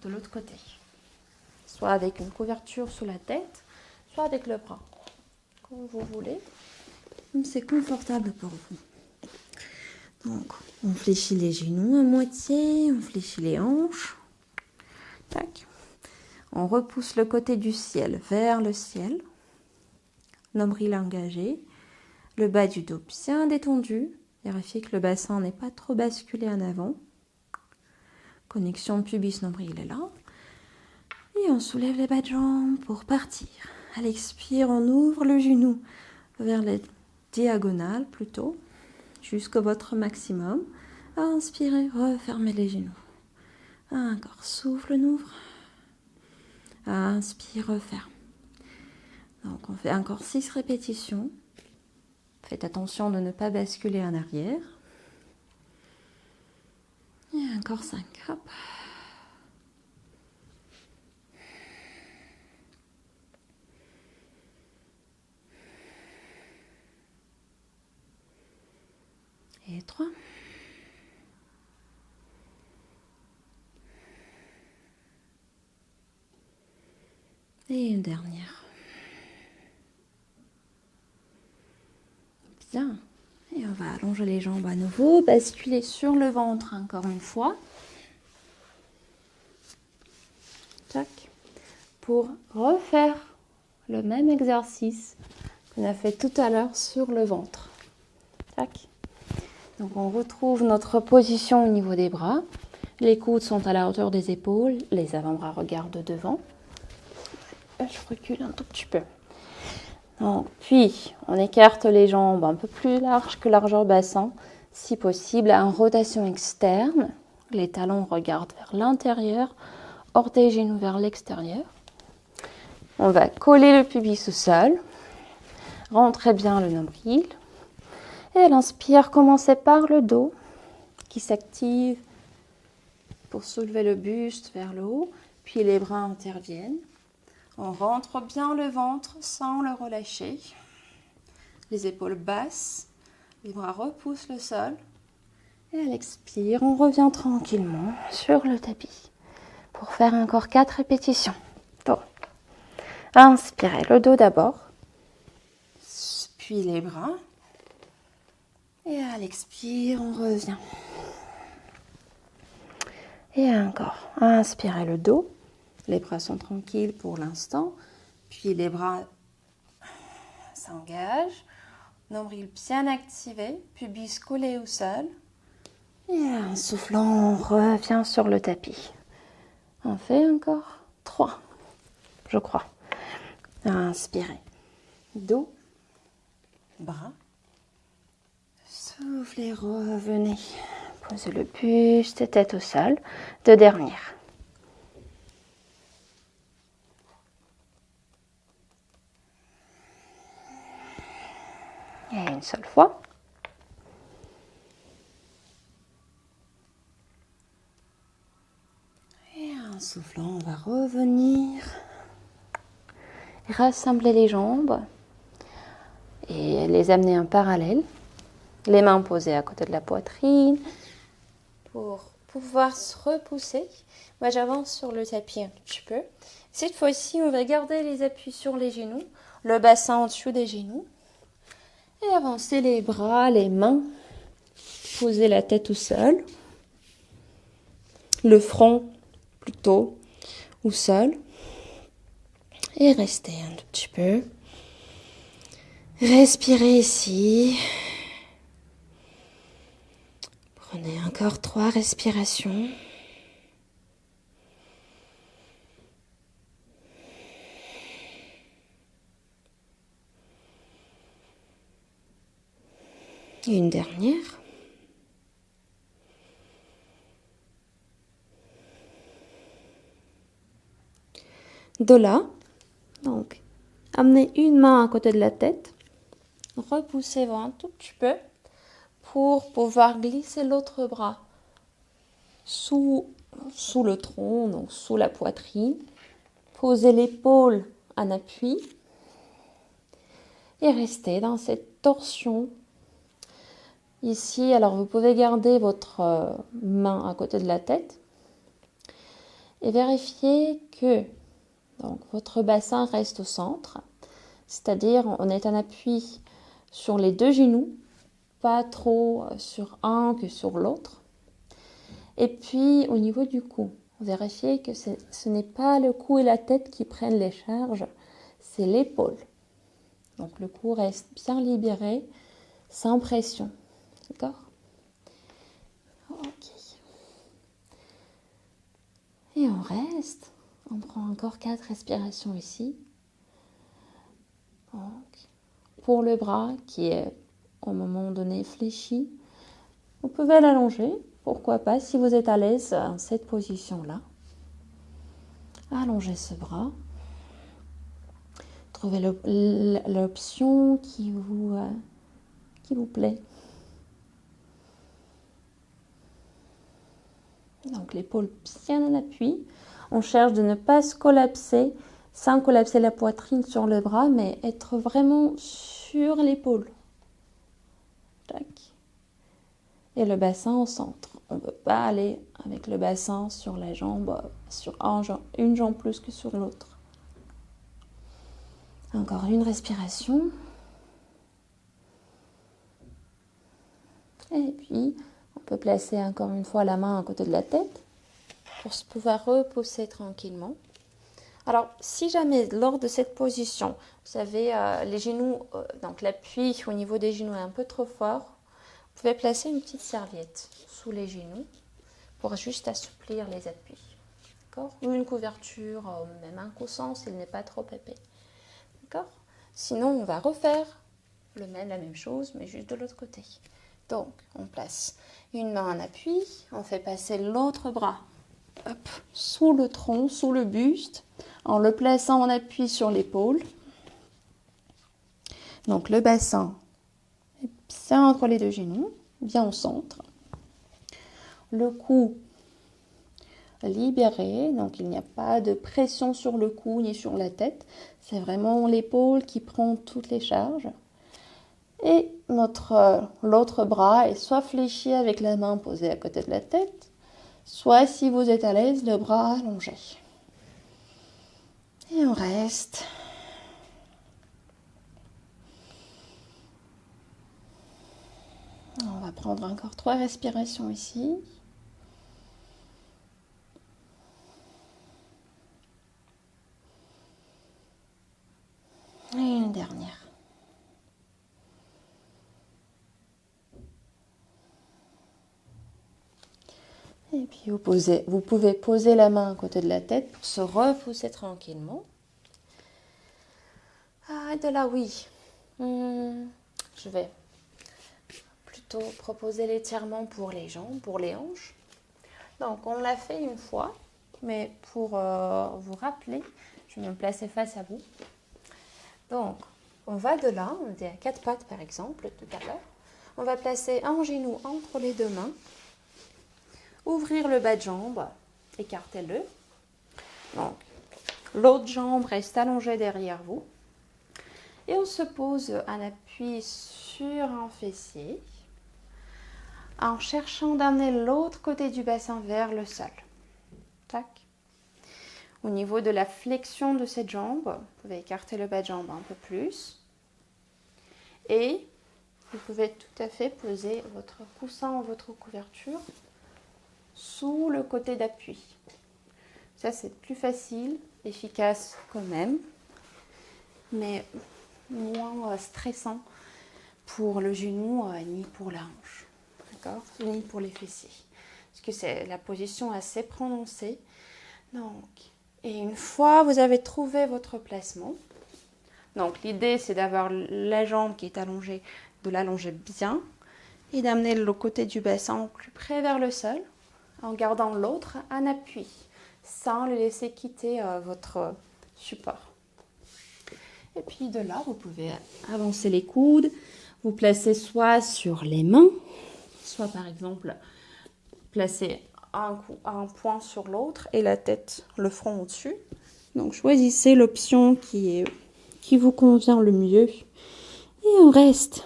de l'autre côté. Soit avec une couverture sous la tête, soit avec le bras. Comme vous voulez. C'est confortable pour vous. Donc, on fléchit les genoux à moitié, on fléchit les hanches. Tac. On repousse le côté du ciel vers le ciel. Nombril engagé. Le bas du dos bien détendu. Vérifiez que le bassin n'est pas trop basculé en avant. Connexion pubis-nombril est là. Et on soulève les bas de jambes pour partir. À l'expire, on ouvre le genou vers les diagonales plutôt, jusqu'à votre maximum. Inspirez, refermez les genoux. Encore, souffle, on ouvre. Inspire, referme. Donc on fait encore 6 répétitions. Faites attention de ne pas basculer en arrière. Et encore 5. Hop. Et 3. Et une dernière. Bien. Et on va allonger les jambes à nouveau, basculer sur le ventre encore une fois. Tac. Pour refaire le même exercice qu'on a fait tout à l'heure sur le ventre. Tac. Donc on retrouve notre position au niveau des bras. Les coudes sont à la hauteur des épaules, les avant-bras regardent devant. Je recule un tout petit peu. Donc, puis, on écarte les jambes un peu plus larges que largeur bassin, si possible, en rotation externe. Les talons regardent vers l'intérieur, orteils genoux vers l'extérieur. On va coller le pubis au sol. Rentrez bien le nombril. Et à l'inspire, commencez par le dos qui s'active pour soulever le buste vers le haut. Puis les bras interviennent. On rentre bien le ventre sans le relâcher. Les épaules basses, les bras repoussent le sol. Et à l'expire, on revient tranquillement sur le tapis pour faire encore 4 répétitions. Bon. Inspirez le dos d'abord, puis les bras. Et à l'expire, on revient. Et encore. Inspirez le dos. Les bras sont tranquilles pour l'instant. Puis les bras s'engagent. Nombril bien activé. Pubis collé au sol. Et en soufflant, on revient sur le tapis. On fait encore 3, je crois. Inspirez. Dos. Bras. Soufflez, revenez. Posez le buste et tête au sol. 2 dernières. Et une seule fois. Et en soufflant, on va revenir. Rassembler les jambes et les amener en parallèle. Les mains posées à côté de la poitrine pour pouvoir se repousser. Moi, j'avance sur le tapis un petit peu. Cette fois-ci, on va garder les appuis sur les genoux, le bassin en dessous des genoux. Et avancer les bras, les mains. Poser la tête au sol. Le front plutôt au sol. Et rester un tout petit peu. Respirez ici. Prenez encore 3 respirations. Et une dernière. De là, donc, amenez une main à côté de la tête. Repoussez-vous un tout petit peu pour pouvoir glisser l'autre bras sous le tronc, donc sous la poitrine. Posez l'épaule en appui et restez dans cette torsion. Ici, alors vous pouvez garder votre main à côté de la tête et vérifier que donc, votre bassin reste au centre, c'est-à-dire on est en appui sur les deux genoux, pas trop sur un que sur l'autre. Et puis au niveau du cou, vérifiez que ce n'est pas le cou et la tête qui prennent les charges, c'est l'épaule. Donc le cou reste bien libéré, sans pression. D'accord? Ok. Et on reste. On prend encore 4 respirations ici. Donc, pour le bras qui est au moment donné fléchi, vous pouvez l'allonger. Pourquoi pas si vous êtes à l'aise dans cette position-là. Allongez ce bras. Trouvez l'option qui vous plaît. Donc l'épaule bien en appui. On cherche de ne pas se collapser, sans collapser la poitrine sur le bras, mais être vraiment sur l'épaule. Tac. Et le bassin au centre. On ne peut pas aller avec le bassin sur la jambe, sur une jambe plus que sur l'autre. Encore une respiration. Et puis, on peut placer encore une fois la main à côté de la tête pour pouvoir repousser tranquillement. Alors, si jamais lors de cette position, vous avez les genoux, donc l'appui au niveau des genoux est un peu trop fort, vous pouvez placer une petite serviette sous les genoux pour juste assouplir les appuis. D'accord? Ou une couverture, même un coussin s'il n'est pas trop épais. D'accord? Sinon, on va refaire la même chose, mais juste de l'autre côté. Donc, on place une main en appui, on fait passer l'autre bras sous le tronc, sous le buste, en le plaçant en appui sur l'épaule. Donc, le bassin est bien entre les deux genoux, bien au centre. Le cou libéré, donc il n'y a pas de pression sur le cou ni sur la tête. C'est vraiment l'épaule qui prend toutes les charges. Et l'autre bras est soit fléchi avec la main posée à côté de la tête, soit si vous êtes à l'aise, le bras allongé. Et on reste. On va prendre encore 3 respirations ici. Et une dernière. Et puis vous pouvez poser la main à côté de la tête pour se repousser tranquillement. Ah, de là, oui. Je vais plutôt proposer l'étirement pour les jambes, pour les hanches. Donc, on l'a fait une fois, mais pour vous rappeler, je vais me placer face à vous. Donc, on va de là, on était à 4 pattes par exemple, tout à l'heure. On va placer un genou entre les deux mains. Ouvrir le bas de jambe, écartez-le. Donc, l'autre jambe reste allongée derrière vous. Et on se pose un appui sur un fessier en cherchant d'amener l'autre côté du bassin vers le sol. Tac. Au niveau de la flexion de cette jambe, vous pouvez écarter le bas de jambe un peu plus. Et vous pouvez tout à fait poser votre coussin ou votre couverture sous le côté d'appui. Ça, c'est plus facile, efficace quand même, mais moins stressant pour le genou ni pour la hanche, d'accord, ni pour les fessiers, parce que c'est la position assez prononcée. Donc, et une fois vous avez trouvé votre placement, donc l'idée c'est d'avoir la jambe qui est allongée, de l'allonger bien et d'amener le côté du bassin plus près vers le sol, en gardant l'autre en appui, sans le laisser quitter votre support. Et puis de là, vous pouvez avancer les coudes, vous placez soit sur les mains, soit par exemple placer un point sur l'autre et la tête, le front au-dessus. Donc choisissez l'option qui vous convient le mieux. Et on reste.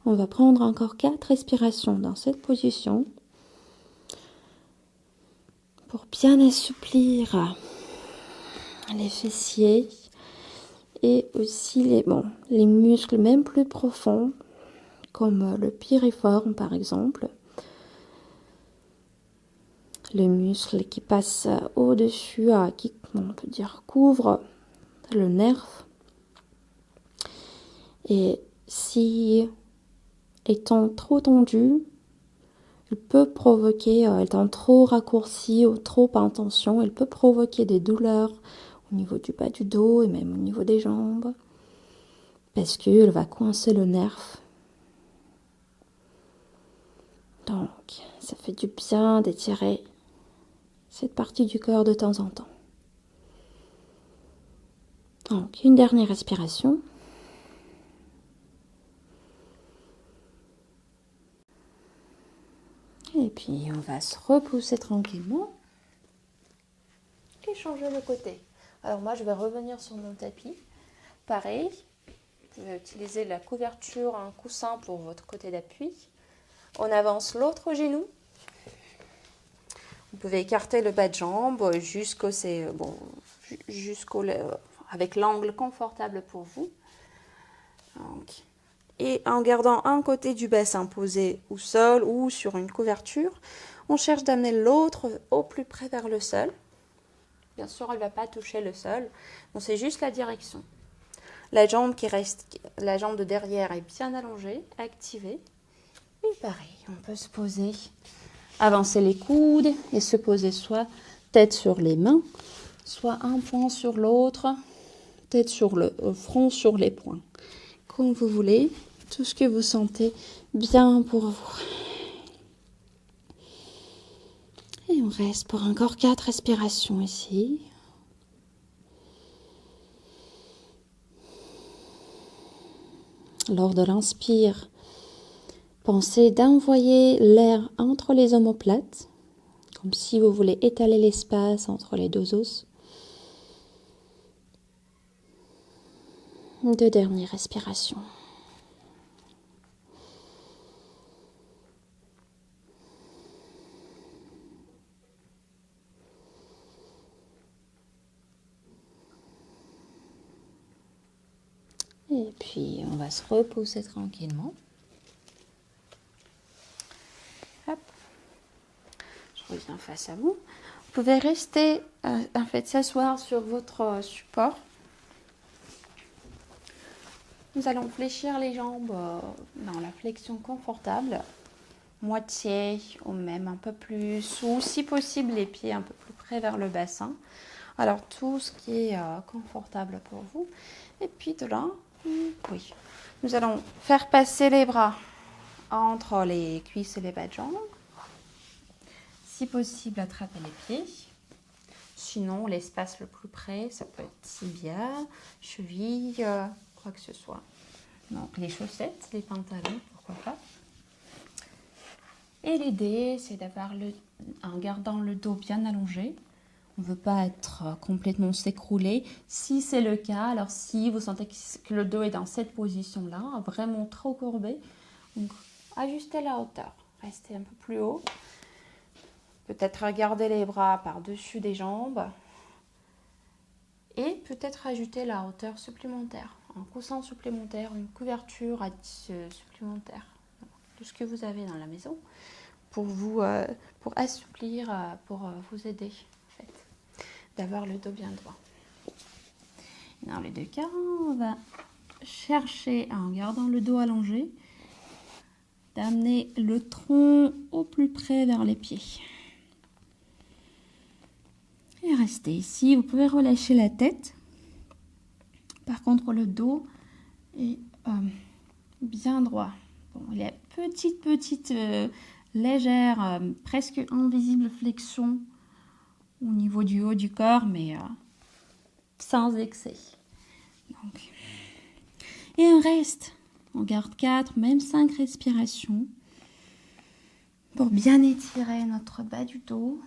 On va prendre encore 4 respirations dans cette position pour bien assouplir les fessiers et aussi les muscles même plus profonds comme le piriforme par exemple. Le muscle qui passe au-dessus, qui on peut dire couvre le nerf. Et si étant trop tendu, il peut provoquer, étant trop raccourci ou trop en tension, il peut provoquer des douleurs au niveau du bas du dos et même au niveau des jambes, parce qu'il va coincer le nerf. Donc, ça fait du bien d'étirer cette partie du corps de temps en temps. Donc, une dernière respiration. Et puis, on va se repousser tranquillement et changer de côté. Alors moi, je vais revenir sur mon tapis. Pareil, vous pouvez utiliser la couverture, un coussin pour votre côté d'appui. On avance l'autre genou. Vous pouvez écarter le bas de jambe avec l'angle confortable pour vous. Donc, et en gardant un côté du bassin posé au sol ou sur une couverture, on cherche d'amener l'autre au plus près vers le sol. Bien sûr, elle ne va pas toucher le sol, donc c'est juste la direction. La jambe de derrière est bien allongée, activée. Et pareil, on peut se poser, avancer les coudes et se poser soit tête sur les mains, soit un point sur l'autre, tête sur le front sur les poings. Comme vous voulez, tout ce que vous sentez bien pour vous. Et on reste pour encore 4 respirations ici. Lors de l'inspire, pensez d'envoyer l'air entre les omoplates, comme si vous voulez étaler l'espace entre les deux os. 2 dernières respirations. Et puis, on va se reposer tranquillement. Hop. Je reviens face à vous. Vous pouvez rester, s'asseoir sur votre support. Nous allons fléchir les jambes dans la flexion confortable, moitié ou même un peu plus, ou si possible les pieds un peu plus près vers le bassin. Alors tout ce qui est confortable pour vous. Et puis de là, oui, nous allons faire passer les bras entre les cuisses et les bas de jambes. Si possible, attraper les pieds. Sinon, l'espace le plus près, ça peut être tibia, cheville, quoi que ce soit. Donc les chaussettes, les pantalons, pourquoi pas. Et l'idée, c'est d'avoir en gardant le dos bien allongé. On ne veut pas être complètement s'écrouler. Si c'est le cas, alors si vous sentez que le dos est dans cette position-là, vraiment trop courbé, donc ajustez la hauteur. Restez un peu plus haut. Peut-être garder les bras par-dessus des jambes. Et peut-être ajouter la hauteur supplémentaire. Un coussin supplémentaire, une couverture supplémentaire. Tout ce que vous avez dans la maison pour assouplir, pour vous aider en fait, d'avoir le dos bien droit. Dans les deux cas, on va chercher, en gardant le dos allongé, d'amener le tronc au plus près vers les pieds. Et restez ici. Vous pouvez relâcher la tête. Par contre, le dos est bien droit. Bon, il y a petite, légère, presque invisible flexion au niveau du haut du corps, mais sans excès. Donc. Et un reste. On garde 4, même 5 respirations pour bien étirer notre bas du dos,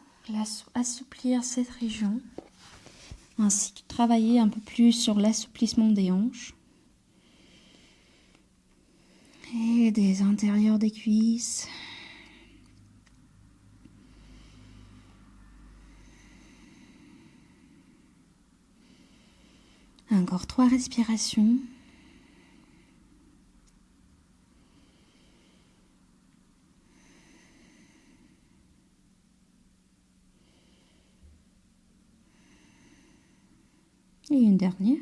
assouplir cette région, ainsi que travailler un peu plus sur l'assouplissement des hanches et des intérieurs des cuisses. Encore 3 respirations. Et une dernière.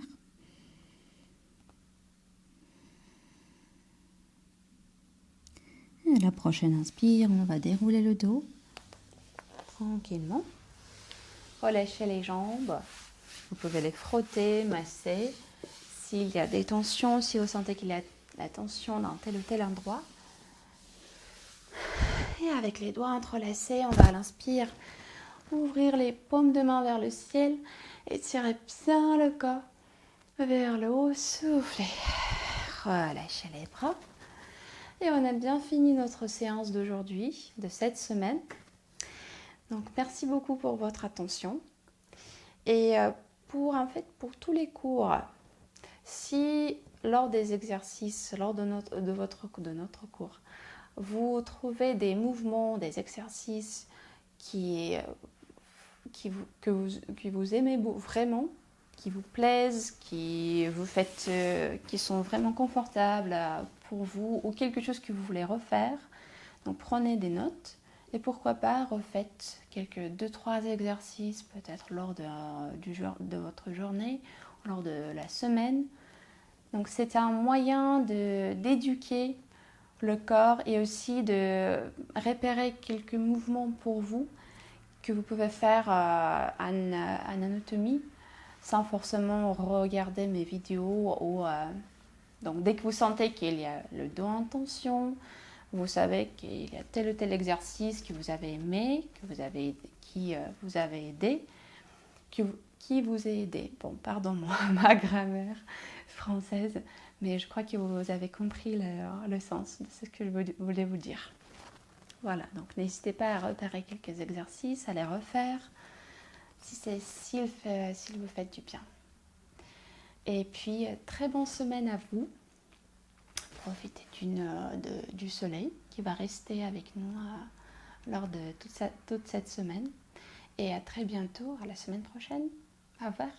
Et à la prochaine inspire, on va dérouler le dos tranquillement. Relâchez les jambes. Vous pouvez les frotter, masser. S'il y a des tensions, si vous sentez qu'il y a la tension dans tel ou tel endroit. Et avec les doigts entrelacés, on va à l'inspire ouvrir les paumes de main vers le ciel. Étirez bien le corps vers le haut. Soufflez. Relâchez les bras. Et on a bien fini notre séance d'aujourd'hui, de cette semaine. Donc merci beaucoup pour votre attention. Et pour tous les cours, si lors des exercices, lors de notre cours, vous trouvez des mouvements, des exercices qui vous aimez vraiment, qui vous plaisent, qui sont vraiment confortables pour vous, ou quelque chose que vous voulez refaire, donc prenez des notes. Et pourquoi pas, refaites quelques 2-3 exercices, peut-être lors de votre journée, lors de la semaine. Donc c'est un moyen d'éduquer le corps et aussi de repérer quelques mouvements pour vous que vous pouvez faire en anatomie sans forcément regarder mes vidéos. Donc dès que vous sentez qu'il y a le dos en tension, vous savez qu'il y a tel ou tel exercice que vous avez aimé, qui vous avait aidé, qui vous a aidé. Bon, pardon ma grammaire française, mais je crois que vous avez compris le sens de ce que je voulais vous dire. Voilà, donc n'hésitez pas à repérer quelques exercices, à les refaire, s'ils vous faites du bien. Et puis, très bonne semaine à vous. Profitez du soleil qui va rester avec nous lors de toute cette semaine. Et à très bientôt, à la semaine prochaine. Au revoir.